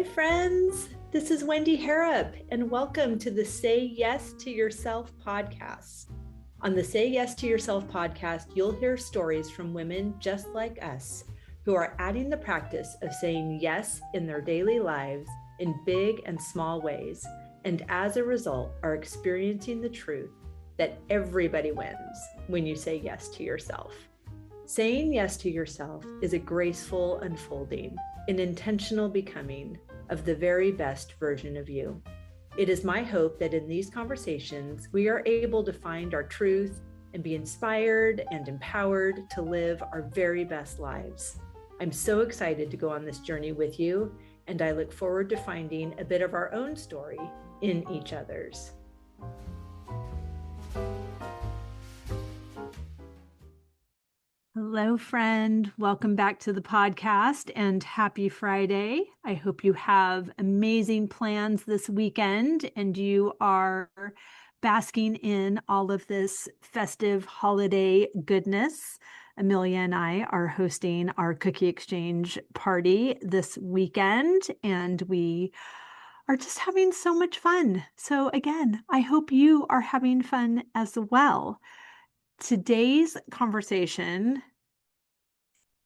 Hi, friends. This is Wendy Harrop, and welcome to the Say Yes to Yourself podcast. On the Say Yes to Yourself podcast, you'll hear stories from women just like us who are adding the practice of saying yes in their daily lives in big and small ways, and as a result, are experiencing the truth that everybody wins when you say yes to yourself. Saying yes to yourself is a graceful unfolding, an intentional becoming of the very best version of you. It is my hope that in these conversations, we are able to find our truth and be inspired and empowered to live our very best lives. I'm so excited to go on this journey with you, and I look forward to finding a bit of our own story in each other's. Hello, friend. Welcome back to the podcast and happy Friday. I hope you have amazing plans this weekend and you are basking in all of this festive holiday goodness. Amelia and I are hosting our cookie exchange party this weekend, and we are just having so much fun. So again, I hope you are having fun as well. Today's conversation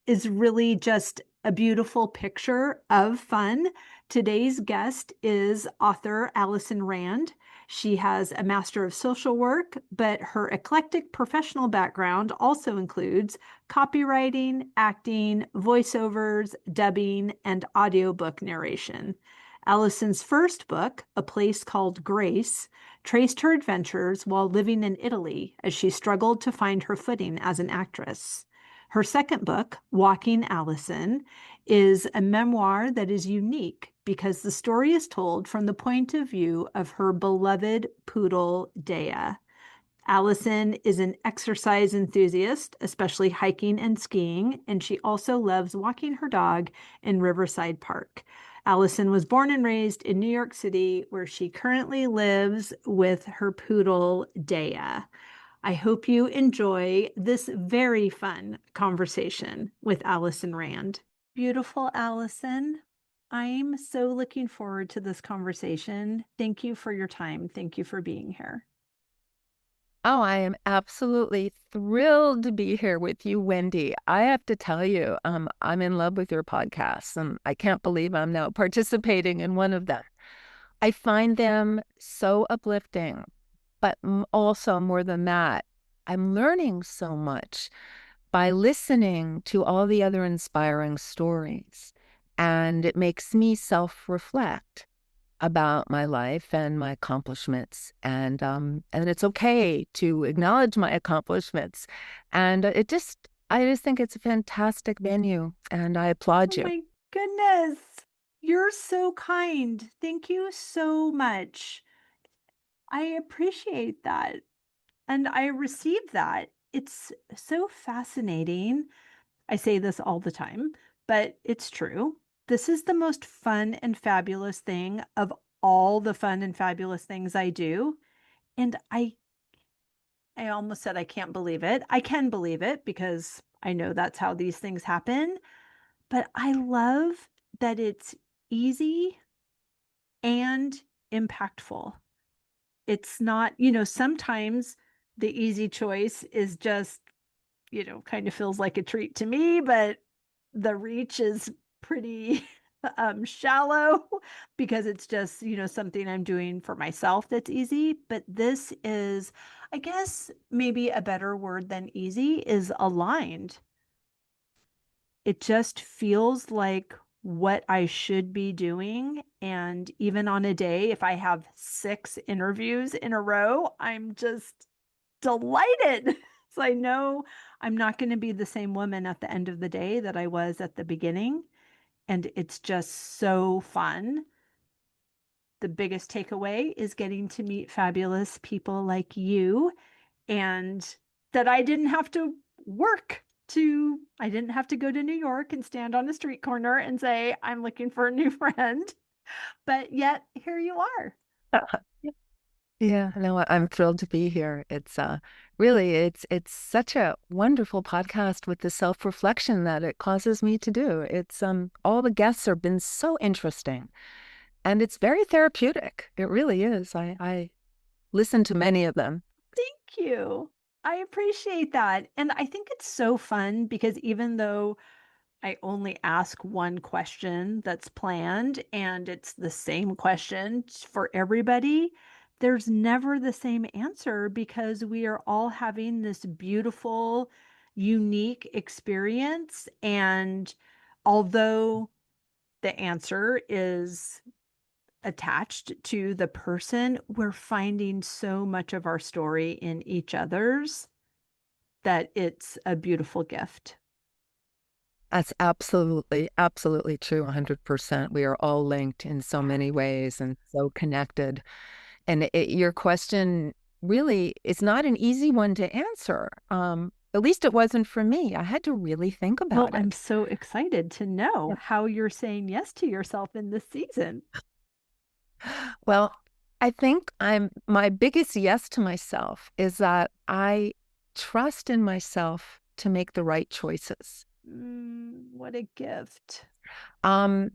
is really just a beautiful picture of fun. Today's guest is author Alison Rand. She has a Master of Social Work, but her eclectic professional background also includes copywriting, acting, voiceovers, dubbing, and audiobook narration. Alison's first book, A Place Called Grace, traced her adventures while living in Italy as she struggled to find her footing as an actress. Her second book, Walking Alison, is a memoir that is unique because the story is told from the point of view of her beloved poodle, Dea. Alison is an exercise enthusiast, especially hiking and skiing, and she also loves walking her dog in Riverside Park. Alison was born and raised in New York City, where she currently lives with her poodle, Dea. I hope you enjoy this very fun conversation with Alison Rand. Beautiful Alison, I'm so looking forward to this conversation. Thank you for your time. Thank you for being here. Oh, I am absolutely thrilled to be here with you, Wendy. I have to tell you, I'm in love with your podcasts, and I can't believe I'm now participating in one of them. I find them so uplifting, but also more than that, I'm learning so much by listening to all the other inspiring stories, and it makes me self-reflect about my life and my accomplishments, and it's okay to acknowledge my accomplishments, and I just think it's a fantastic venue, and I applaud Oh you. my goodness. You're so kind. Thank you so much. I appreciate that. And I receive that. It's so fascinating. I say this all the time, but it's true. This is the most fun and fabulous thing of all the fun and fabulous things I do. And I almost said I can't believe it. I can believe it because I know that's how these things happen. But I love that it's easy and impactful. It's not, sometimes the easy choice is just, kind of feels like a treat to me, but the reach is pretty shallow because it's just, something I'm doing for myself that's easy. But this is, I guess, maybe a better word than easy is aligned. It just feels like what I should be doing. And even on a day, if I have 6 interviews in a row, I'm just delighted. So I know I'm not going to be the same woman at the end of the day that I was at the beginning. And it's just so fun. The biggest takeaway is getting to meet fabulous people like you, and that I didn't have to I didn't have to go to New York and stand on a street corner and say, I'm looking for a new friend. But yet here you are. Yeah, no, I'm thrilled to be here. It's really it's such a wonderful podcast with the self-reflection that it causes me to do. It's all the guests have been so interesting and it's very therapeutic. It really is. I listen to many of them. Thank you. I appreciate that. And I think it's so fun because even though I only ask one question that's planned and it's the same question for everybody, there's never the same answer because we are all having this beautiful, unique experience. And although the answer is attached to the person, we're finding so much of our story in each other's that it's a beautiful gift. That's absolutely, absolutely true, 100%. We are all linked in so many ways and so connected. And your question really is not an easy one to answer. At least it wasn't for me. I had to really think Well, about I'm it. so excited to know Yeah. how you're saying yes to yourself in this season. Well, I think my biggest yes to myself is that I trust in myself to make the right choices. What a gift. Um,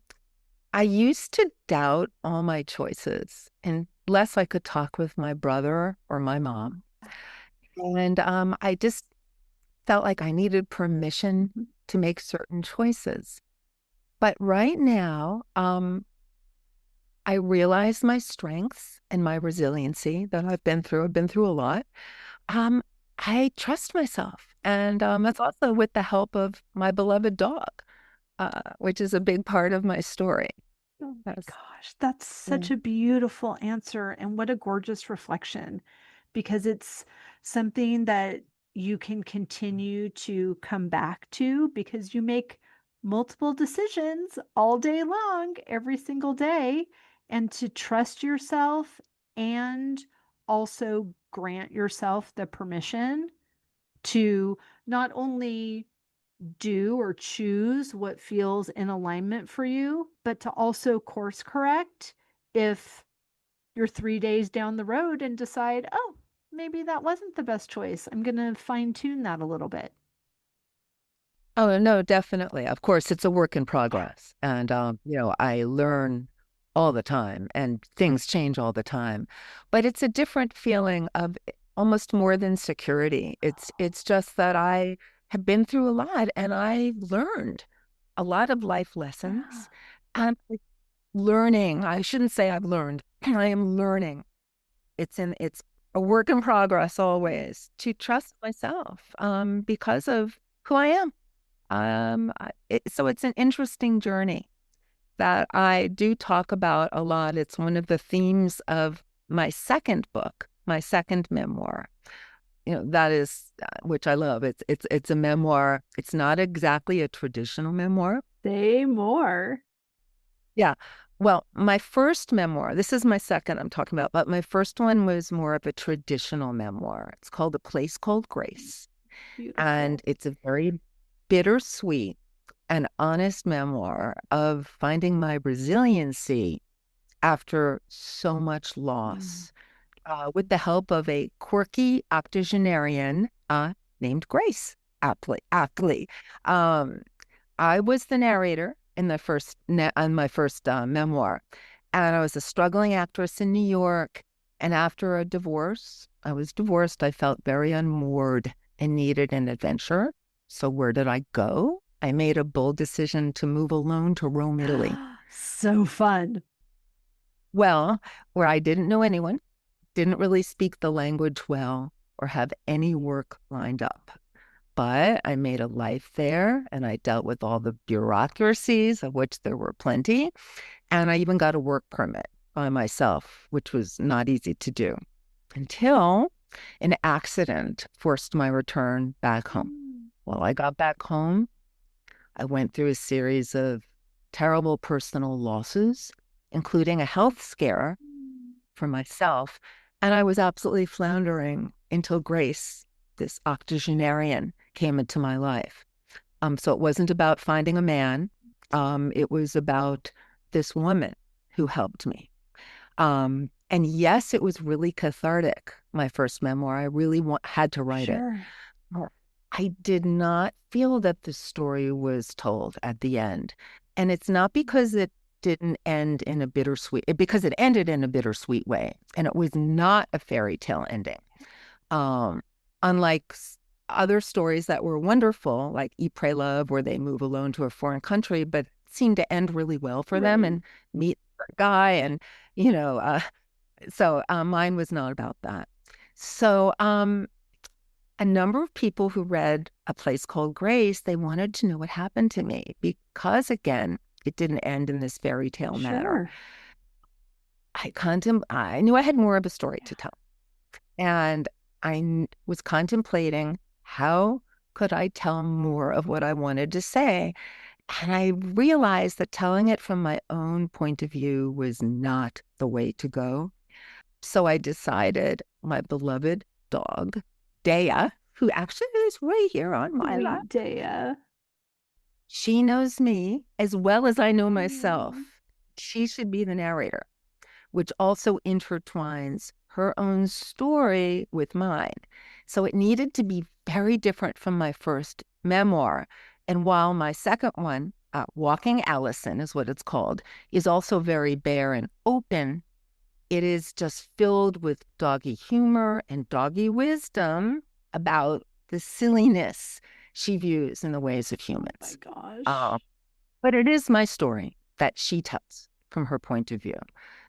I used to doubt all my choices unless I could talk with my brother or my mom. And I just felt like I needed permission Mhm. to make certain choices. But right now, I realize my strengths and my resiliency that I've been through. I've been through a lot. Um, I trust myself. And that's also with the help of my beloved dog, which is a big part of my story. Oh my Yes. gosh, that's Yeah. such a beautiful answer. And what a gorgeous reflection because it's something that you can continue to come back to because you make multiple decisions all day long, every single day. And to trust yourself and also grant yourself the permission to not only do or choose what feels in alignment for you, but to also course correct if you're 3 days down the road and decide, oh, maybe that wasn't the best choice. I'm going to fine tune that a little bit. Oh, no, definitely. Of course, it's a work in progress. And, I learn all the time and things change all the time. But it's a different feeling of almost more than security. It's just that I have been through a lot and I learned a lot of life Yeah. lessons. And learning, I shouldn't say I've learned, I am learning. It's a work in progress always to trust myself, because of who I am. So it's an interesting journey that I do talk about a lot. It's one of the themes of my second book, my second memoir. That is, which I love. It's a memoir. It's not exactly a traditional memoir. Say more. Yeah. Well, my first memoir, this is my second I'm talking about, but my first one was more of a traditional memoir. It's called A Place Called Grace. And Beautiful. it's a very bittersweet and honest memoir of finding my resiliency after so much Mm. loss, with the help of a quirky octogenarian named Grace, aptly. Um, I was the narrator in the first on my first memoir, and I was a struggling actress in New York. And after a divorce, I was divorced. I felt very unmoored and needed an adventure. So where did I go? I made a bold decision to move alone to Rome, Italy. So fun. Well, where I didn't know anyone, didn't really speak the language well, or have any work lined up. But I made a life there and I dealt with all the bureaucracies, of which there were plenty. And I even got a work permit by myself, which was not easy to do until an accident forced my return back home. Mm. Well, I got back home. I went through a series of terrible personal losses, including a health scare for myself. And I was absolutely floundering until Grace, this octogenarian, came into my life. So it wasn't about finding a man. It was about this woman who helped me. And yes, it was really cathartic, my first memoir. I really had to write it. Sure. Well, I did not feel that the story was told at the end. And it's not because it didn't end in a because it ended in a bittersweet way. And it was not a fairy tale ending. Um, unlike other stories that were wonderful, like Eat, Pray, Love, where they move alone to a foreign country, but seemed to end really well for them Right. and meet a guy. And, you know, mine was not about that. So, a number of people who read A Place Called Grace, they wanted to know what happened to me because, again, it didn't end in this fairy tale manner. Sure. I knew I had more of a story to tell. And was contemplating how could I tell more of what I wanted to say. And I realized that telling it from my own point of view was not the way to go. So I decided my beloved dog, Dea, who actually is right here on my lap, Sweet Dea. she knows me as well as I know myself. Mm. She should be the narrator, which also intertwines her own story with mine. So it needed to be very different from my first memoir. And while my second one, Walking Alison is what it's called, is also very bare and open, it is just filled with doggy humor and doggy wisdom about the silliness she views in the ways of Oh my humans. gosh. But it is my story that she tells from her point of view.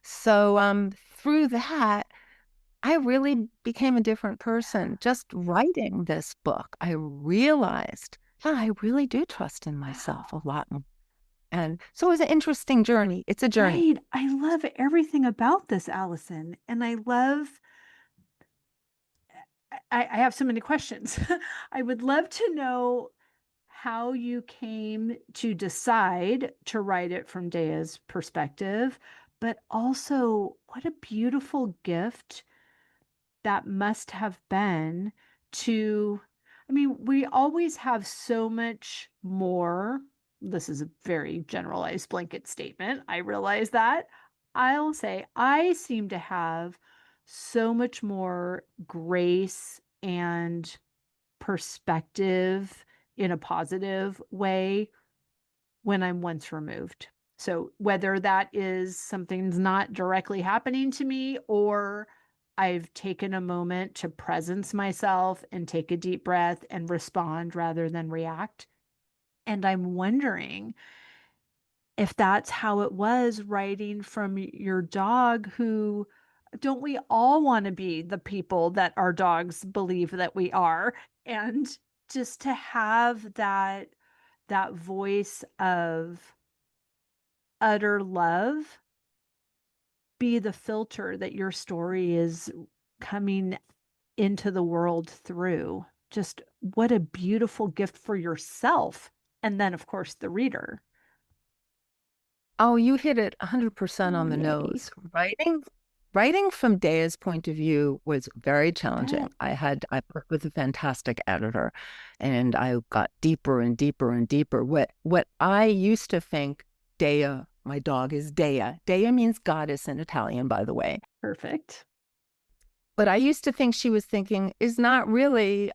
So through that, I really became a different person. Just writing this book, I realized, yeah, I really do trust in myself Wow. a lot more. And so it was an interesting journey. It's a journey. Right. I love everything about this, Allison. And I love, I have so many questions. I would love to know how you came to decide to write it from Daya's perspective, but also what a beautiful gift that must have been to, I mean, we always have so much more. This is a very generalized blanket statement. I realize that. I'll say I seem to have so much more grace and perspective in a positive way when I'm once removed. So whether that is something's not directly happening to me or I've taken a moment to presence myself and take a deep breath and respond rather than react. And I'm wondering if that's how it was writing from your dog who don't we all want to be the people that our dogs believe that we are and just to have that voice of utter love be the filter that your story is coming into the world through. Just what a beautiful gift for yourself. And then, of course, the reader. Oh, you hit it 100% Oh, on the yay. nose. Writing from Daya's point of view was very I challenging. bet. I worked with a fantastic editor and I got deeper and deeper and deeper. What I used to think Dea, my dog is Dea. Dea means goddess in Italian, by the way. Perfect. What I used to think she was thinking is not really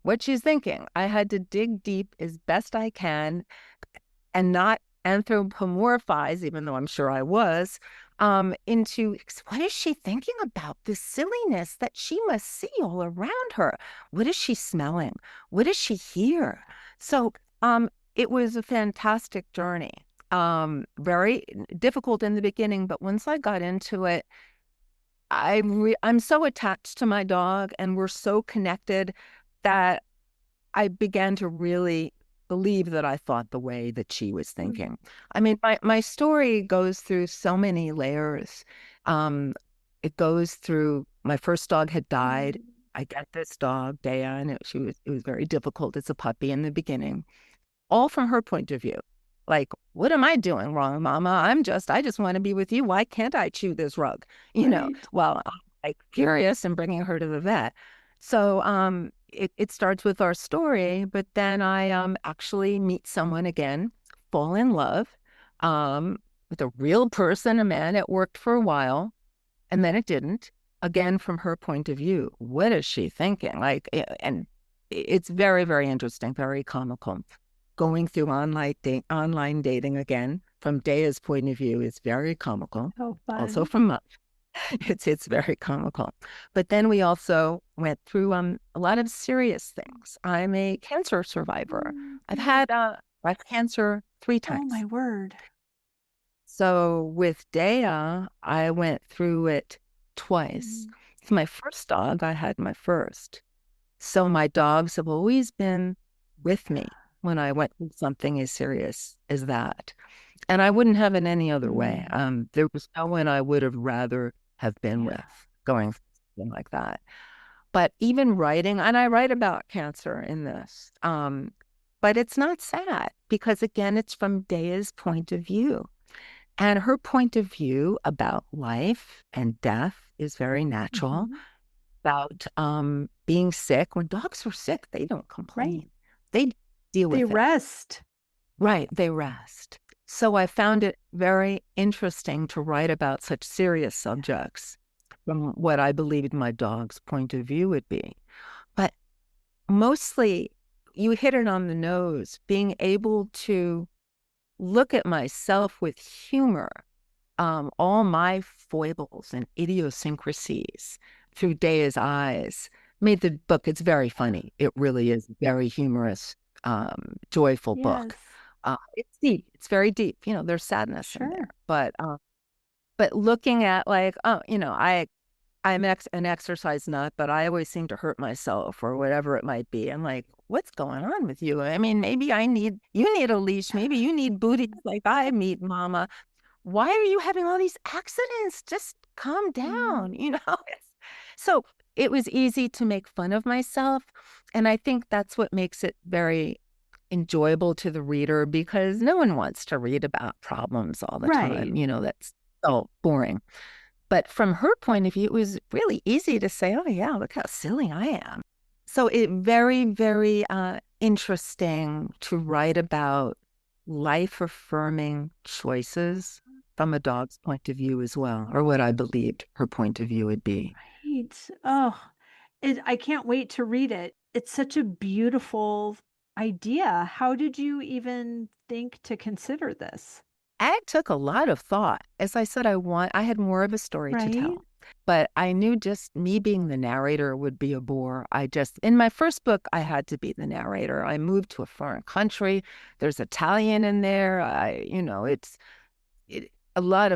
what she's thinking. I had to dig deep as best I can and not anthropomorphize, even though I'm sure I was, into what is she thinking about? This silliness that she must see all around her. What is she smelling? What does she hear? So it was a fantastic journey. Very difficult in the beginning, but once I got into it, I'm so attached to my dog and we're so connected that I began to really believe that I thought the way that she was Mm. thinking. I mean, my story goes through so many layers. Um, it goes through my first dog had died. I got this dog, Dea, and it was very difficult as a puppy in the beginning, all from her point of view. Like, what am I doing wrong, Mama? I just want to be with you. Why can't I chew this rug? Right. Well, I'm like furious and bringing her to the vet. So, it starts with our story, but then I actually meet someone again, fall in love, with a real person, a man at work for a while. And then it didn't. Again, from her point of view, what is she thinking? And it's very, very interesting, very comical. Going through online dating again, from Daya's point of view, is very comical. So Also fun. from mine, it's very comical. But then we also went through a lot of serious things. I'm a cancer survivor. I've had breast cancer 3 Oh my times. word. So with Daya, I went through it twice. Mm. It's my first dog. I had my first. So my dogs have always been with me when I went through something as serious as that. And I wouldn't have it any other way. Mm. There was no one I would have rather have been Yeah. with going through something like that. But even writing, and I write about cancer in this, but it's not sad because again, it's from Daya's point of view. And her point of view about life and death is very natural. Hmm. About being sick. When dogs are sick, they don't Right. complain. They deal They with it. rest. Right, they rest. So I found it very interesting to write about such serious subjects from what I believed my dog's point of view would be. But mostly, you hit it on the nose, being able to look at myself with humor, all my foibles and idiosyncrasies through Daya's eyes made the book. It's very funny. It really is a very humorous, joyful Yes. book. It's deep. It's very deep. There's sadness in there, Sure. but looking at like, oh, I'm an exercise nut, but I always seem to hurt myself or whatever it might be. I'm like, what's going on with you? I mean, maybe you need a leash. Maybe you need booties like I need, mama. Why are you having all these accidents? Just calm Mm. down. So it was easy to make fun of myself. And I think that's what makes it very enjoyable to the reader because no one wants to read about problems all the Right. time. That's so boring. But from her point of view, it was really easy to say, oh, yeah, look how silly I am. So it very, very interesting to write about life affirming choices from a dog's point of view as well, or what I believed her point of view would be. Right. Oh, I can't wait to read it. It's such a beautiful idea. How did you even think to consider this? It took a lot of thought. As I said, I had more of a story to Right? tell, but I knew just me being the narrator would be a bore. In my first book, I had to be the narrator. I moved to a foreign country. There's Italian in there. A lot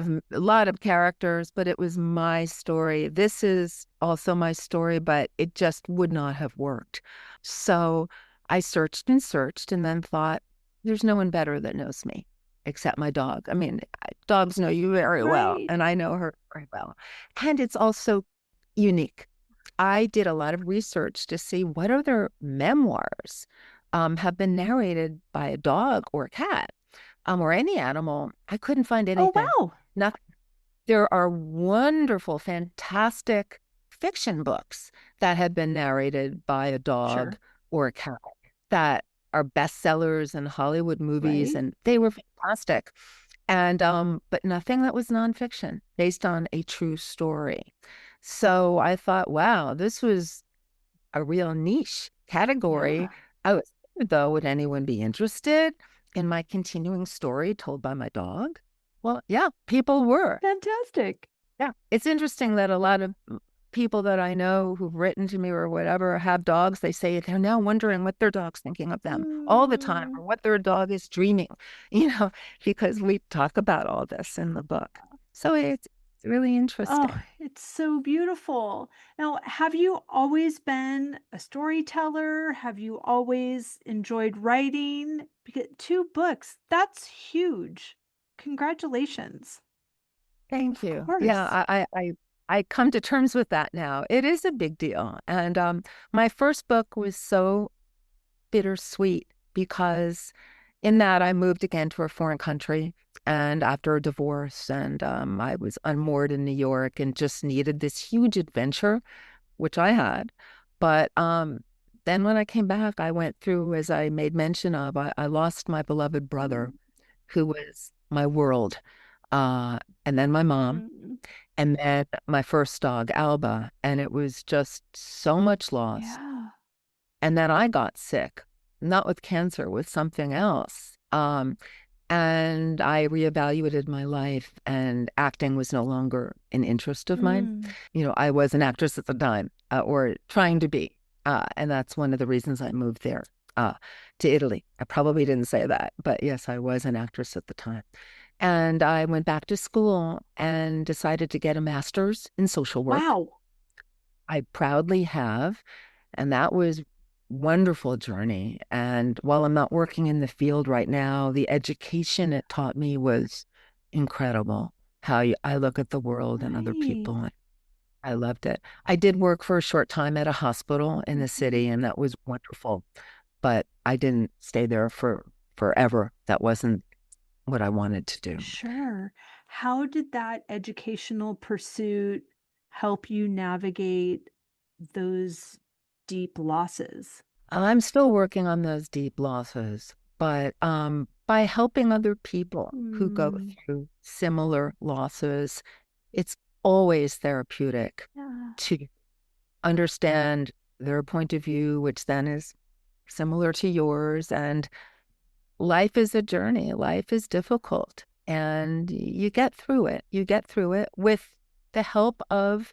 of characters, but it was my story. This is also my story, but it just would not have worked. So I searched and then thought, there's no one better that knows me except my dog. I mean, dogs know you very well, Right. and I know her very well. And it's also unique. I did a lot of research to see what other memoirs have been narrated by a dog or a cat or any animal. I couldn't find Oh, anything. wow. Nothing. There are wonderful, fantastic fiction books that have been narrated by a dog Sure. or a cat that are bestsellers in Hollywood movies, Right. and they were fantastic. And but nothing that was nonfiction based on a true story. So I thought, wow, this was a real niche category. Yeah. I was wondering, though, would anyone be interested in my continuing story told by my dog? Well, yeah, people were. Fantastic. Yeah. It's interesting that a lot of people that I know who've written to me or whatever have dogs. They say they're now wondering what their dog's thinking of them all the time Mm. or what their dog is dreaming, you know, because we talk about all this in the book. So it's really Oh, interesting. it's so beautiful. Now, have you always been a storyteller? Have you always enjoyed writing? Because 2 books, that's huge. Congratulations. Thank Of you. Yeah, course. I come to terms with that now. It is a big deal. And my first book was so bittersweet because in that I moved again to a foreign country and after a divorce and I was unmoored in New York and just needed this huge adventure, which I had. But then when I came back, I went through, as I made mention of, I lost my beloved brother Mm. who was my world. and then my mom, Mm. and then my first dog, Alba. And it was just so much loss. Yeah. And then I got sick, not with cancer, with something else. And I reevaluated my life, and acting was no longer an interest of mine. Mm. I was an actress at the time, or trying to be. And that's one of the reasons I moved there uh, to Italy. I probably didn't say that, but yes, I was an actress at the time. And I went back to school and decided to get a master's in social work. Wow. I proudly have. And that was wonderful journey. And while I'm not working in the field right now, the education it taught me was incredible. I look at the world and other Right. people. I loved it. I did work for a short time at a hospital in the Mhm. city, and that was wonderful. But I didn't stay there for forever. That wasn't what I wanted to do. Sure. How did that educational pursuit help you navigate those deep losses? I'm still working on those deep losses, but by helping other people who go Mm. through similar losses, it's always therapeutic Yeah. to understand their point of view, which then is similar to yours. And life is a journey, life is difficult, and you get through it. You get through it with the help of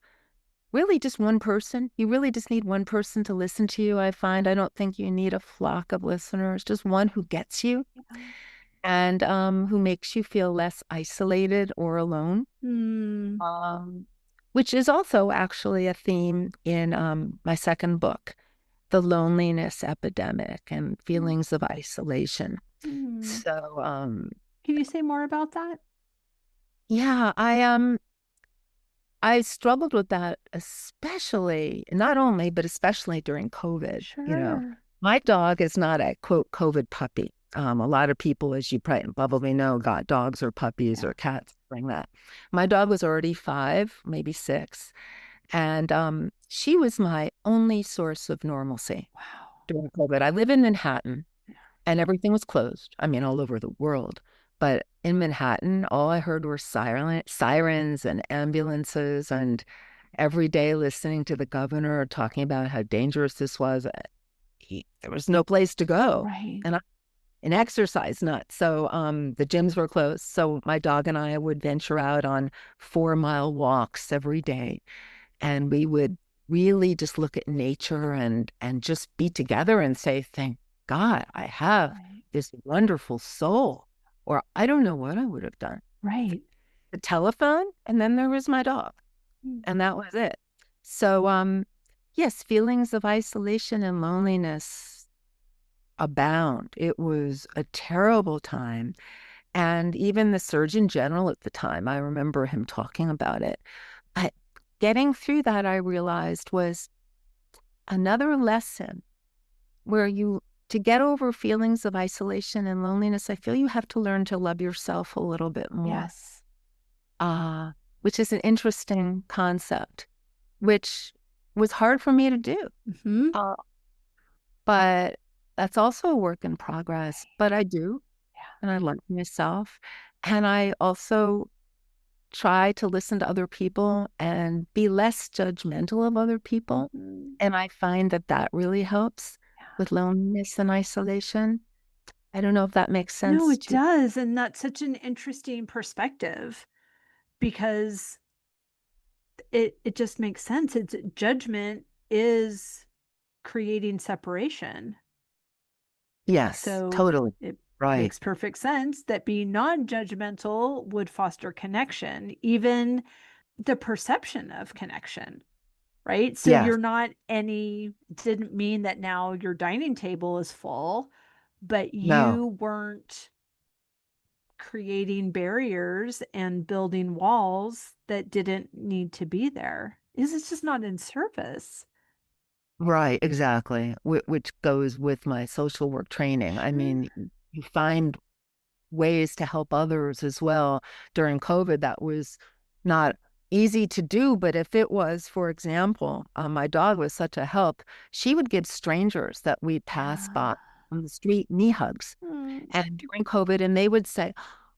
really just one person. You really just need one person to listen to you, I find. I don't think you need a flock of listeners, just one who gets you Yeah. and who makes you feel less isolated or alone. Mm. Um, which is also actually a theme in my second book, The Loneliness Epidemic and Feelings of Isolation. Mm. So, Can you say more about that? yeah, I struggled with that, especially, not only, but especially during COVID. Sure. My dog is not a quote COVID puppy. A lot of people, as you probably know, got dogs or puppies Yeah. or cats bring that. My dog was already 5, maybe 6, and she was my only source of normalcy Wow. during COVID. I live in Manhattan, Yeah. and everything was closed. I mean, all over the world. But in Manhattan, all I heard were sirens and ambulances, and every day listening to the governor talking about how dangerous this was. There was no place to go. Right. And an exercise nut. So the gyms were closed. So my dog and I would venture out on 4-mile walks every day, and we would really just look at nature and just be together and say, thank God I have Right. this wonderful soul, or I don't know what I would have done. Right. The telephone, and then there was my dog, Mm. and that was it. So yes, feelings of isolation and loneliness abound. It was a terrible time. And even the Surgeon General at the time, I remember him talking about it. But getting through that, I realized, was another lesson where to get over feelings of isolation and loneliness, I feel you have to learn to love yourself a little bit more, Yes. uh, which is an interesting concept, which was hard for me to do. Hmm. Uh, but that's also a work in progress. But I do, Yeah. and I love myself. And I also try to listen to other people and be less judgmental of other people. Mhm. And I find that that really helps with loneliness and isolation. I don't know if that makes No, sense it to. does. And that's such an interesting perspective because it just makes sense. It's judgment is creating separation. Yes, So totally. it Right. makes perfect sense that being non-judgmental would foster connection, even the perception of connection, right? So Yes. you're not any didn't mean that now your dining table is full, but No. you weren't creating barriers and building walls that didn't need to be there. Is it's just not in service. Right. Exactly. Which goes with my social work training. I Sure. mean, you find ways to help others as well. During COVID, that was not easy to do, but if it was, for example, my dog was such a help. She would give strangers that we'd pass Yeah. by on the street knee hugs. Mm. And during COVID, and they would say,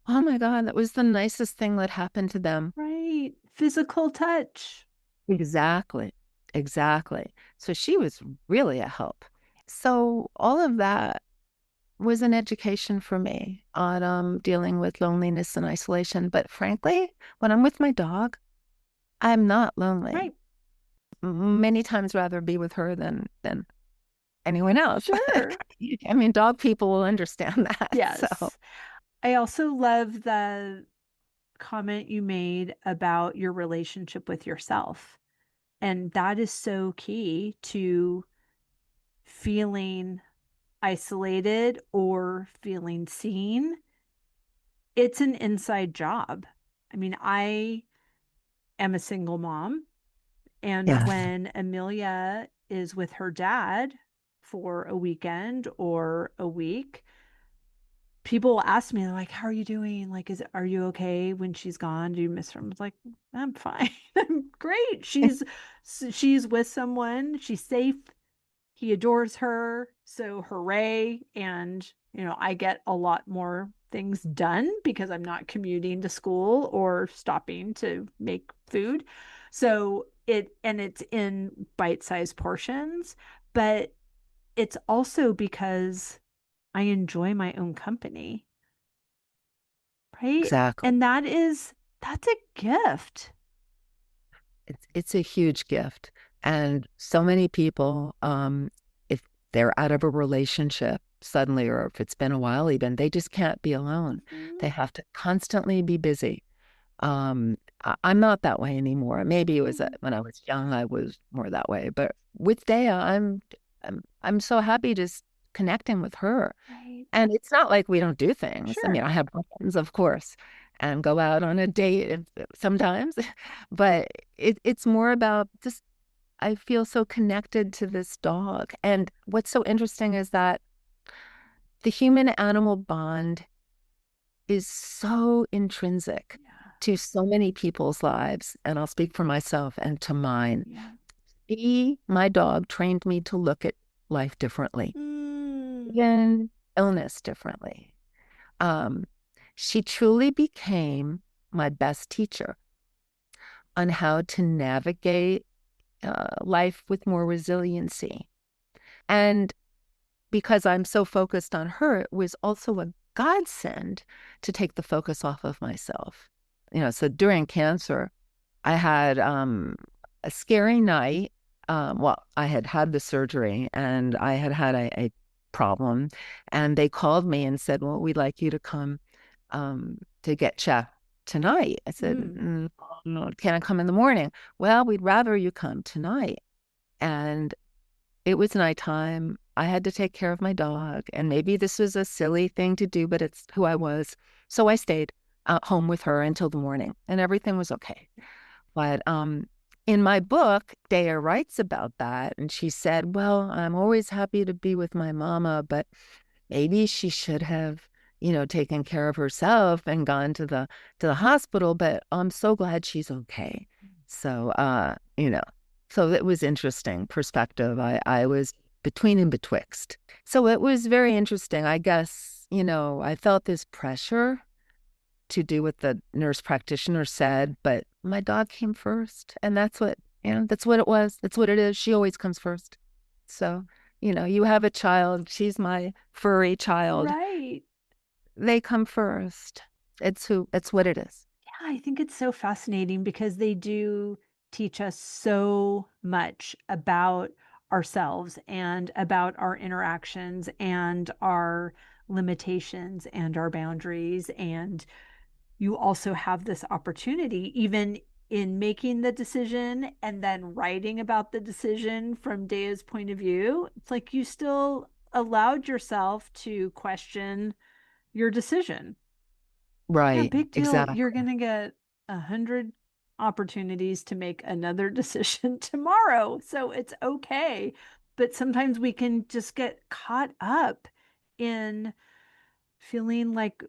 Oh my God, that was the nicest thing that happened to them. Right. Physical touch. Exactly. Exactly. So she was really a help. So all of that was an education for me on dealing with loneliness and isolation. But frankly, when I'm with my dog, I'm not lonely. Right. Many times rather be with her than anyone else. Sure. I mean, dog people will understand that. So Yes. I also love the comment you made about your relationship with yourself. And that is so key to feeling isolated or feeling seen. It's an inside job. I mean, I am a single mom. And yeah, when Amelia is with her dad for a weekend or a week, people will ask me, like, how are you doing? Like, are you okay when she's gone? Do you miss her? I'm like, I'm fine. I'm great. She's with someone. She's safe. He adores her. So hooray. And, I get a lot more things done because I'm not commuting to school or stopping to make food. So it's in bite-sized portions, but it's also because I enjoy my own company, right? exactly. And that's a gift. It's a huge gift. And so many people, if they're out of a relationship suddenly, or if it's been a while even, they just can't be alone. Mhm. They have to constantly be busy. I'm not that way anymore. Maybe it was Mhm. when I was young, I was more that way. But with Dea, I'm so happy just connecting with her. Right. And it's not like we don't do things. I mean, Sure. I have friends, of course, and go out on a date sometimes, but it's more about just I feel so connected to this dog. And what's so interesting is that the human animal bond is so intrinsic Yeah. to so many people's lives. And I'll speak for myself and to mine. Yeah. My dog, trained me to look at life differently, Mm. even illness differently. Um, she truly became my best teacher on how to navigate life with more resiliency. And because I'm so focused on her, it was also a godsend to take the focus off of myself. So during cancer, I had a scary night. Well, I had had the surgery and I had had a problem, and they called me and said, "Well, we'd like you to come to get checked tonight." I said, Mm. No, can I come in the morning?" "Well, we'd rather you come tonight." And it was nighttime. I had to take care of my dog. And maybe this was a silly thing to do, but it's who I was. So I stayed home with her until the morning, and everything was okay. But in my book, Dea writes about that. And she said, "Well, I'm always happy to be with my mama, but maybe she should have, taken care of herself and gone to the hospital, but I'm so glad she's okay." So so it was interesting perspective. I was between and betwixt. So it was very interesting. I guess, I felt this pressure to do what the nurse practitioner said, but my dog came first. And that's what it was. That's what it is. She always comes first. So, you have a child, she's my furry child. Right. They come first. It's what it is. Yeah, I think it's so fascinating because they do teach us so much about ourselves and about our interactions and our limitations and our boundaries. And you also have this opportunity, even in making the decision and then writing about the decision from Daya's point of view. It's like you still allowed yourself to question your decision. Yeah, Right. big deal. You're Exactly. going to get 100 opportunities to make another decision tomorrow. So it's okay. But sometimes we can just get caught up in feeling like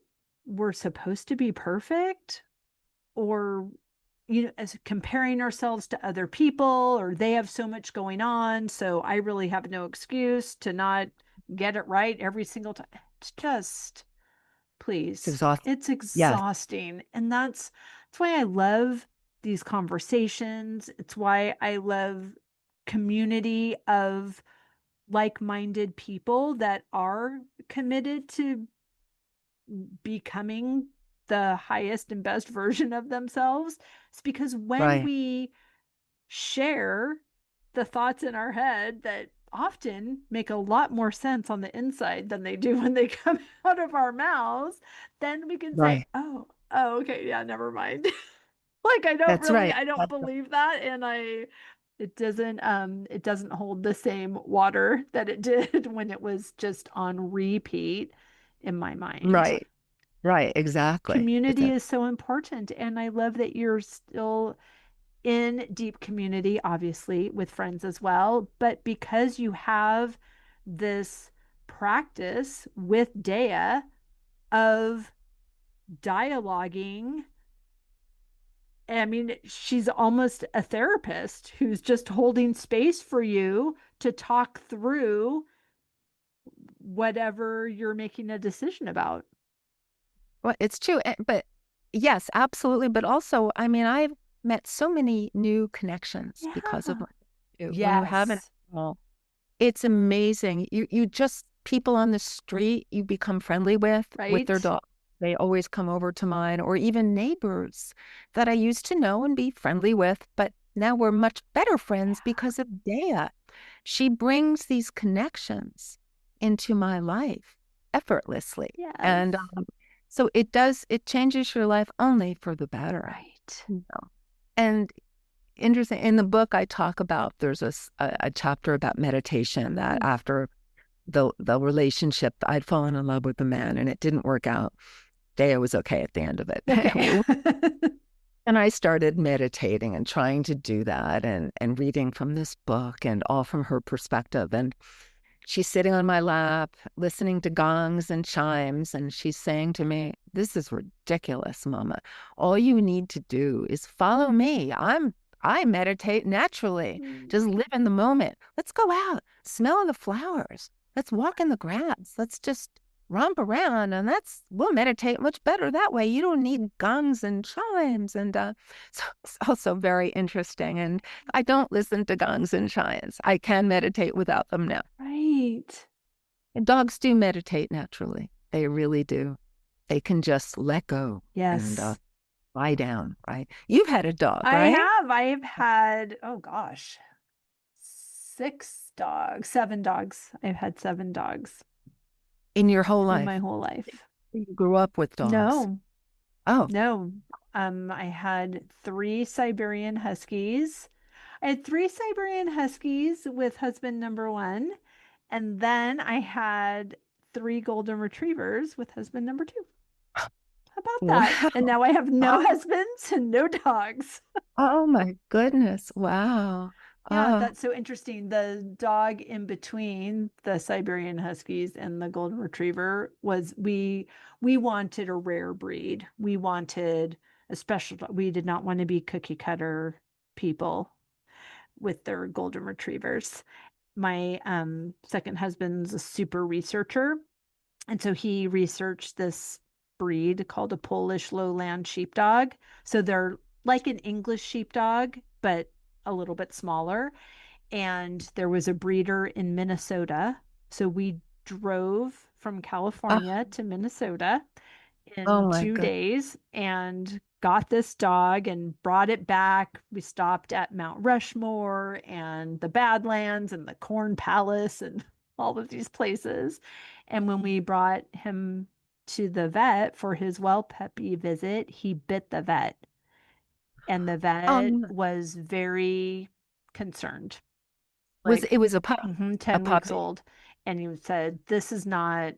we're supposed to be perfect, or as comparing ourselves to other people, or they have so much going on, so I really have no excuse to not get it right every single time. It's just It's please. exhausting. It's Yes, exhausting. And that's why I love these conversations. It's why I love community of like-minded people that are committed to becoming the highest and best version of themselves. It's because when right, we share the thoughts in our head that often make a lot more sense on the inside than they do when they come out of our mouths, then we can say, right. oh, okay, yeah, never mind. Like I don't That's really, right. I don't That's believe that, and it doesn't hold the same water that it did when it was just on repeat in my mind. right, right. Exactly. It's Community a is so important, and I love that you're still in deep community, obviously, with friends as well. But because you have this practice with Dea of dialoguing, I mean, she's almost a therapist who's just holding space for you to talk through whatever you're making a decision about. well, it's true. But yes, absolutely. But also, I mean, I've met so many new connections because of Yeah. what you do. When you have an Yes. animal, it's amazing. You just people on the street you become friendly with their Right? dog. They always come over to mine, or even neighbors that I used to know and be friendly with, but now we're much better friends because of Dea. She brings these connections into my life effortlessly. Yes. And so it changes your life only for the better. Right. You know? And interesting, in the book, I talk about there's a chapter about meditation that Mm. after the relationship, I'd fallen in love with the man and it didn't work out. Dea was okay at the end of it. Okay. And I started meditating and trying to do that and reading from this book and all from her perspective. And she's sitting on my lap, listening to gongs and chimes, and she's saying to me, "This is ridiculous, Mama. All you need to do is follow me. I meditate naturally. Mm. Just live in the moment. Let's go out, smell the flowers. Let's walk in the grass. Let's just romp around, and we'll meditate much better that way. You don't need gongs and chimes." And so it's also very interesting. And I don't listen to gongs and chimes. I can meditate without them now. Right. And dogs do meditate naturally. They really do. They can just let go and Yes. lie down, right? You've had a dog, I right? have. I've had, oh gosh, 6 dogs, 7 dogs. I've had 7 dogs In your whole in my life. whole life. You grew up with dogs. No, Oh, no. I had 3 Siberian Huskies. I had 3 Siberian Huskies with husband number one. And then I had 3 Golden Retrievers with husband number two. How about that? wow. And now I have no Oh, husbands and no dogs. oh my goodness. Wow. Yeah, Oh, that's so interesting. The dog in between the Siberian Huskies and the Golden Retriever was we wanted a rare breed. We wanted a special dog. We did not want to be cookie cutter people with their Golden Retrievers. My second husband's a super researcher, and so he researched this breed called a Polish lowland sheepdog. So they're like an English sheepdog, but a little bit smaller. And there was a breeder in Minnesota. So we drove from oh, California to Minnesota oh in my two God. days and got this dog and brought it back. We stopped at Mount Rushmore and the Badlands and the Corn Palace and all of these places. And when we brought him to the vet for his well puppy visit, he bit the vet. And the vet Um, was very concerned, it like was a 10 weeks puppy. old. And he said, "This is not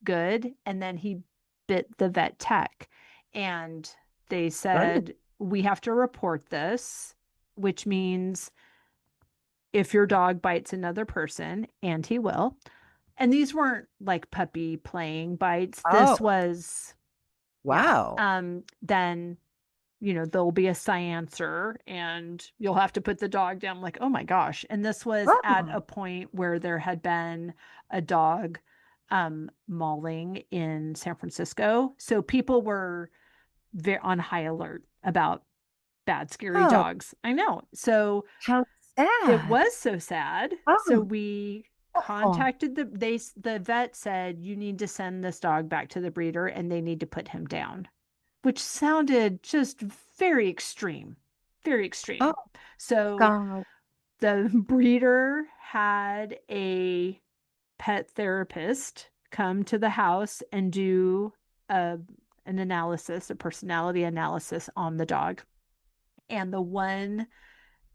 good." And then he bit the vet tech. And they Good. said, "We have to report this," which means if your dog bites another person, and he will. And these weren't like puppy playing bites. This Oh, was, yeah. wow. Then there'll be a seancer and you'll have to put the dog down. Like, oh my gosh. And this was at Oh, a point where there had been a dog mauling in San Francisco. So people were very on high alert about bad, scary Oh, dogs. I know. So how it sad. was so sad. So Oh, we oh, contacted the vet said you need to send this dog back to the breeder and they need to put him down, which sounded just very extreme, very oh, extreme. So God. the breeder had a pet therapist come to the house and do a, an analysis, a personality analysis on the dog. And the one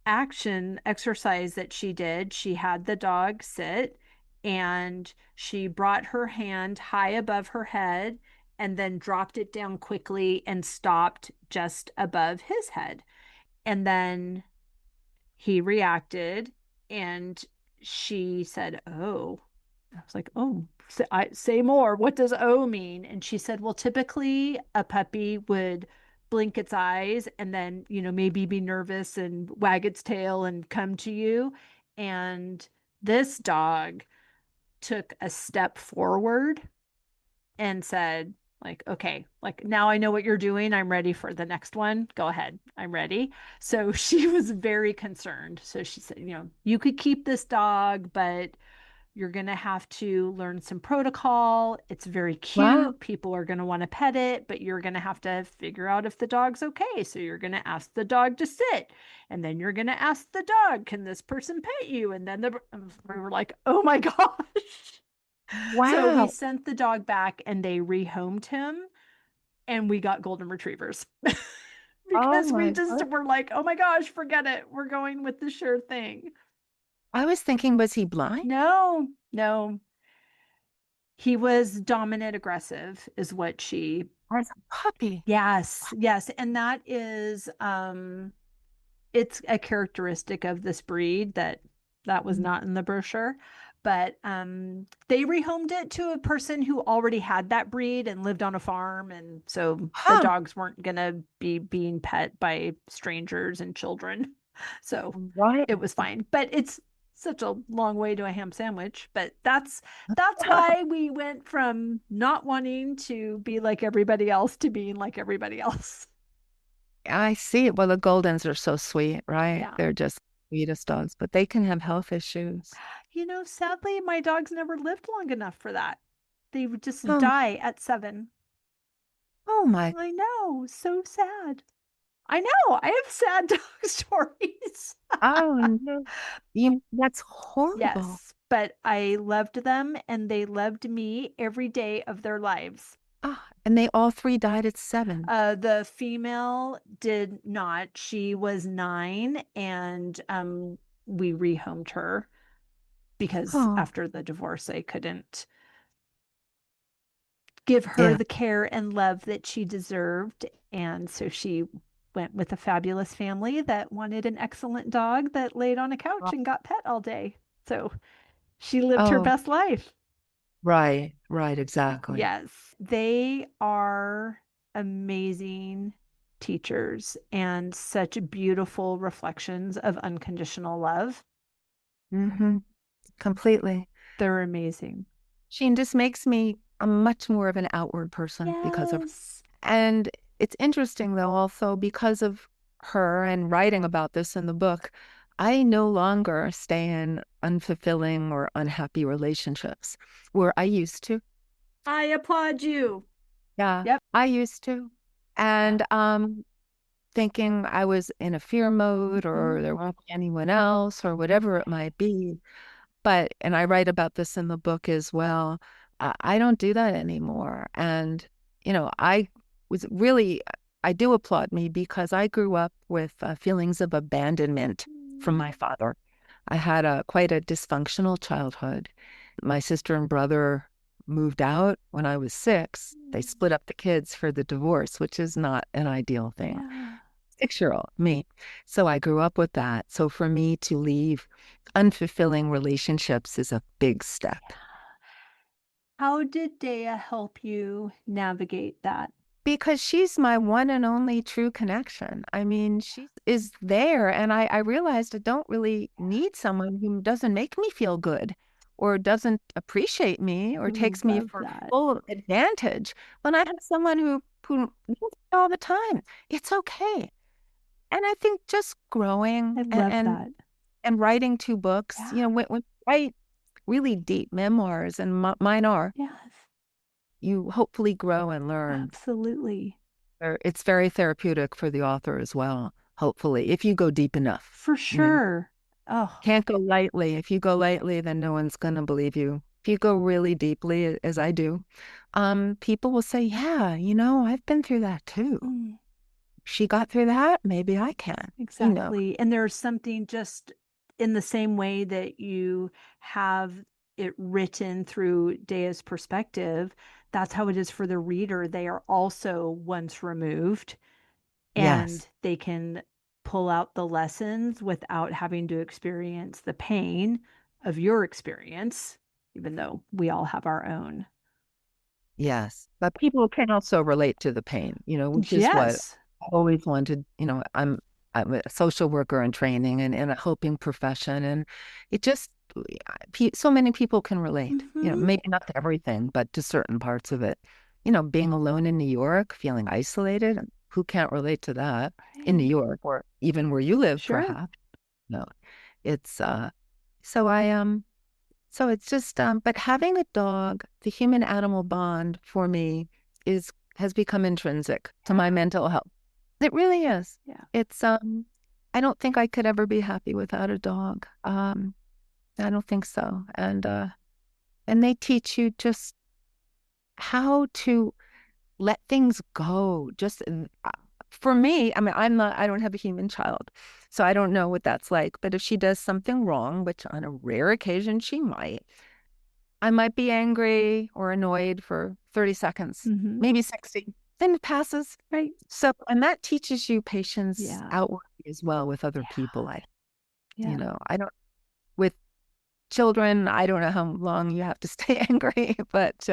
action exercise that she did, she had the dog sit and she brought her hand high above her head and then dropped it down quickly and stopped just above his head. And then he reacted and she said, "Oh." I was like, "Oh, say more. What does O mean?" And she said, "Well, typically a puppy would blink its eyes and then, maybe be nervous and wag its tail and come to you. And this dog took a step forward and said, like, okay, like now I know what you're doing. I'm ready for the next one. Go ahead. I'm ready." So she was very concerned. So she said, "You could keep this dog, but you're going to have to learn some protocol. It's very Wow. cute. People are going to want to pet it, but you're going to have to figure out if the dog's okay. So you're going to ask the dog to sit. And then you're going to ask the dog, can this person pet you?" And then we were like, "Oh my gosh." So we Wow. sent the dog back and they rehomed him and we got golden retrievers Oh because we my just God. were like, "Oh my gosh, forget it. We're going with the sure thing." I was thinking, was he blind? No, no, he was dominant aggressive, is what she. As a puppy. Yes, yes. And that is it's a characteristic of this breed that was Mm. not in the brochure. But they rehomed it to a person who already had that breed and lived on a farm. And so the Huh. dogs weren't going to be being pet by strangers and children. So Right. it was fine. But it's such a long way to a ham sandwich. But that's why we went from not wanting to be like everybody else to being like everybody else. I see it. Well, the Goldens are so sweet, right? Yeah. They're just sweetest dogs, but they can have health issues. Sadly, my dogs never lived long enough for that. They would just Oh, die at 7. oh my. I know, so sad. I know, I have sad dog stories. Oh no. That's horrible. Yes, but I loved them and they loved me every day of their lives. Ah, and they all three died at 7. The female did not. She was 9 and we rehomed her because Oh, after the divorce, I couldn't give her yeah. the care and love that she deserved. And so she went with a fabulous family that wanted an excellent dog that laid on a couch and got pet all day. So she lived her Oh, best life. right, right, exactly. Yes, they are amazing teachers and such beautiful reflections of unconditional love. Mm-hmm. Completely. They're amazing. She just makes me a much more of an outward person because of her. Yes. And it's interesting though, also because of her and writing about this in the book, I no longer stay in unfulfilling or unhappy relationships where I used to. I applaud you. Yeah, Yep. I used to. And thinking I was in a fear mode Mhm. or there won't be anyone else or whatever it might be. But, and I write about this in the book as well, I don't do that anymore. And, I was really, I do applaud me because I grew up with feelings of abandonment from my father. I had quite a dysfunctional childhood. My sister and brother moved out when I was 6. They split up the kids for the divorce, which is not an ideal thing. Yeah. 6-year-old me. So I grew up with that. So for me to leave unfulfilling relationships is a big step How did Dea help you navigate that? because she's my one and only true connection. I mean, she is there. And I realized I don't really need someone who doesn't make me feel good. or doesn't appreciate me or Ooh, takes me love for that. full advantage. When I have someone who needs me all the time, it's okay. And I think just growing I love that. and writing 2 books, Yeah. when you write really deep memoirs, and mine are, Yes. you hopefully grow and learn. Absolutely. It's very therapeutic for the author as well, hopefully, if you go deep enough. For You know, sure. Oh, can't go lightly. If you go lightly, then no one's going to believe you. If you go really deeply, as I do, people will say, yeah, I've been through that too. mm, She got through that, maybe I can, exactly. And there's something just in the same way that you have it written through Daya's perspective, that's how it is for the reader. They are also once removed and Yes, they can pull out the lessons without having to experience the pain of your experience, even though we all have our own. yes. But people can also relate to the pain, which is what Yes. I always wanted. I'm a social worker in training and in a helping profession, and it just so many people can relate. Hmm. Maybe not to everything, but to certain parts of it. Being alone in New York, feeling isolated. Who can't relate to that in New Right. York or even where you live, Sure. perhaps? No, it's so I so it's just but having a dog, the human animal bond for me is has become intrinsic to Yeah. my mental health. It really is. Yeah. It's I don't think I could ever be happy without a dog. I don't think so. And they teach you just how to let things go. Just for me, I mean, I don't have a human child, so I don't know what that's like. But if she does something wrong, which on a rare occasion she might, I might be angry or annoyed for 30 seconds, Hmm. maybe 60, then it passes. Right. So, and that teaches you patience Yeah. outwardly as well with other Yeah. people. Yeah. I don't, with children, I don't know how long you have to stay angry, but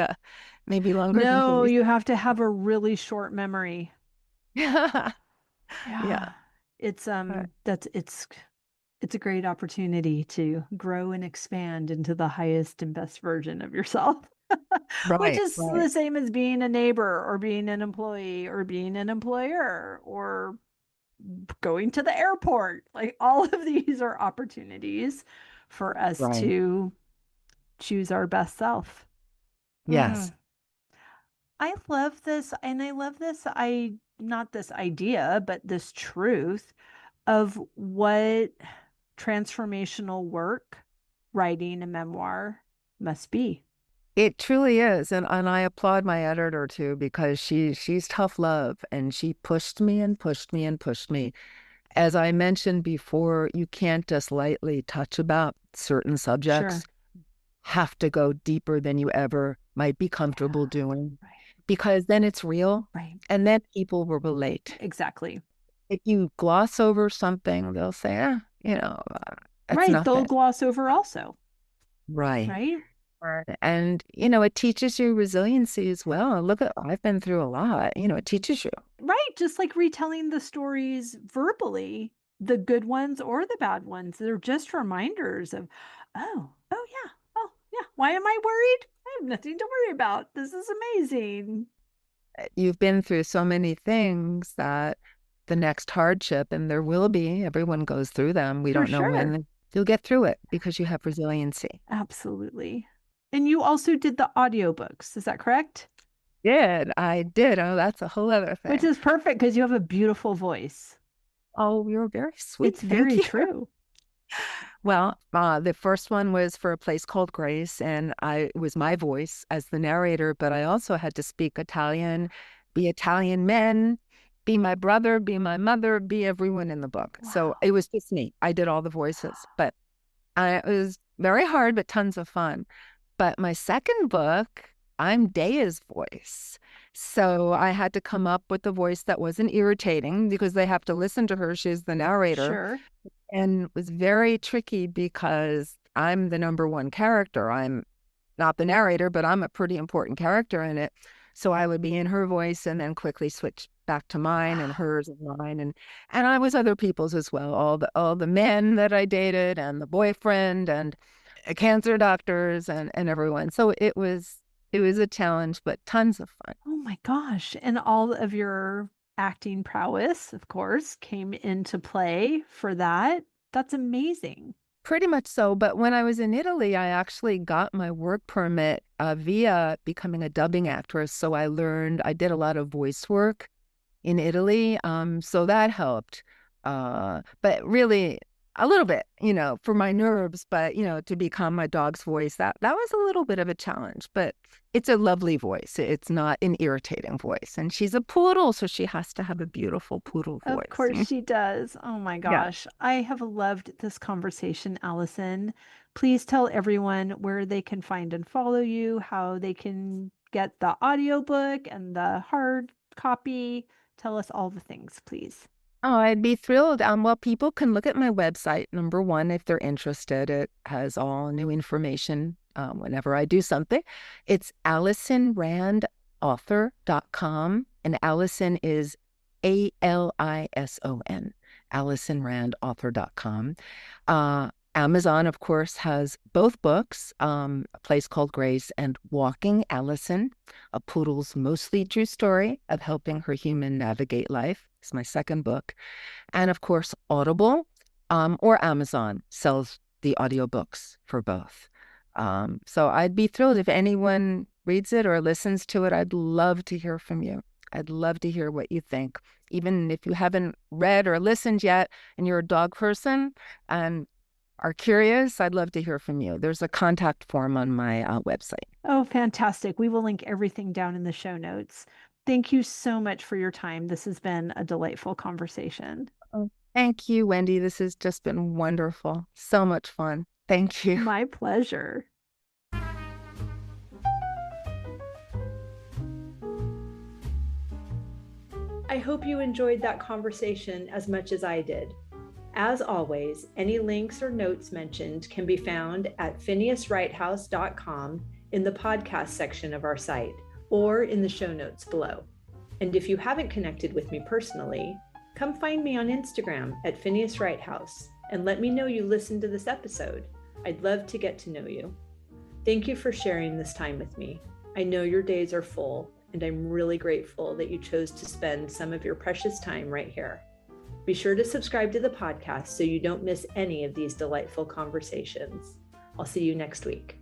maybe longer than No, 30. you have to have a really short memory. Yeah. Yeah. Yeah. It's Right. that's it's a great opportunity to grow and expand into the highest and best version of yourself. Which Right. is Right. the same as being a neighbor or being an employee or being an employer or going to the airport. Like all of these are opportunities for us Right. to choose our best self. Yes. Mm. I love this, and I love this not this idea, but this truth of what transformational work writing a memoir must be. It truly is. And I applaud my editor too, because she's tough love and she pushed me and pushed me and pushed me. As I mentioned before, you can't just lightly touch about certain subjects, Sure. have to go deeper than you ever might be comfortable Yeah. doing, Right. because then it's real Right. and then people will relate. Exactly. If you gloss over something, they'll say, that's Right. They'll nothing. gloss over also. Right. Right. Right. And, it teaches you resiliency as well. Look at, I've been through a lot, it teaches you. Right. Just like retelling the stories verbally, the good ones or the bad ones. They're just reminders of, oh yeah, oh yeah. Why am I worried? I have nothing to worry about. This is amazing. You've been through so many things that the next hardship, and there will be, everyone goes through them. We For don't know sure. when you'll get through it because you have resiliency. Absolutely. And you also did the audiobooks, is that correct? I did. Oh, that's a whole other Which thing. is perfect because you have a beautiful voice. Oh, you're very It's sweet. Thank very you. true. Well, the first one was for a place called Grace, and it was my voice as the narrator, but I also had to speak Italian, be Italian men, be my brother, be my mother, be everyone in the book. So Wow. it was just me. I did all the voices, but it was very hard, but tons of fun. But my second book, I'm Daya's voice. So I had to come up with a voice that wasn't irritating because they have to listen to her. She's the narrator. Sure. And it was very tricky because I'm the number one character. I'm not the narrator, but I'm a pretty important character in it. So I would be in her voice and then quickly switch back to mine and Wow. hers and mine. And I was other people's as well, all the men that I dated and the boyfriend. And cancer doctors and everyone. So it was a challenge, but tons of fun. Oh my gosh. And all of your acting prowess, of course, came into play for that. That's amazing. Pretty much so. But when I was in Italy, I actually got my work permit via becoming a dubbing actress. So I did a lot of voice work in Italy. So that helped. But really a little bit, for my nerves, but to become my dog's voice, that was a little bit of a challenge, but it's a lovely voice. It's not an irritating voice. And she's a poodle, so she has to have a beautiful poodle Of course voice. she does. Oh my Yeah. gosh. I have loved this conversation, Alison. Please tell everyone where they can find and follow you, how they can get the audiobook and the hard copy. Tell us all the things, please. Oh, I'd be thrilled. Well, people can look at my website, number one, if they're interested. It has all new information whenever I do something. It's AlisonRandAuthor.com, and Alison is Alison, AlisonRandAuthor.com. Amazon, of course, has both books, A Place Called Grace and Walking Alison, a poodle's mostly true story of helping her human navigate life. It's my second book. And of course, Audible or Amazon sells the audiobooks for both. So I'd be thrilled if anyone reads it or listens to it. I'd love to hear from you. I'd love to hear what you think. Even if you haven't read or listened yet and you're a dog person and are curious, I'd love to hear from you. There's a contact form on my website. Oh, fantastic. We will link everything down in the show notes. Thank you so much for your time. This has been a delightful conversation. Oh, thank you, Wendy. This has just been wonderful. So much fun. Thank you. My pleasure. I hope you enjoyed that conversation as much as I did. As always, any links or notes mentioned can be found at phineaswrighthouse.com in the podcast section of our site or in the show notes below. And if you haven't connected with me personally, come find me on Instagram at Phineas Wrighthouse and let me know you listened to this episode. I'd love to get to know you. Thank you for sharing this time with me. I know your days are full, and I'm really grateful that you chose to spend some of your precious time right here. Be sure to subscribe to the podcast so you don't miss any of these delightful conversations. I'll see you next week.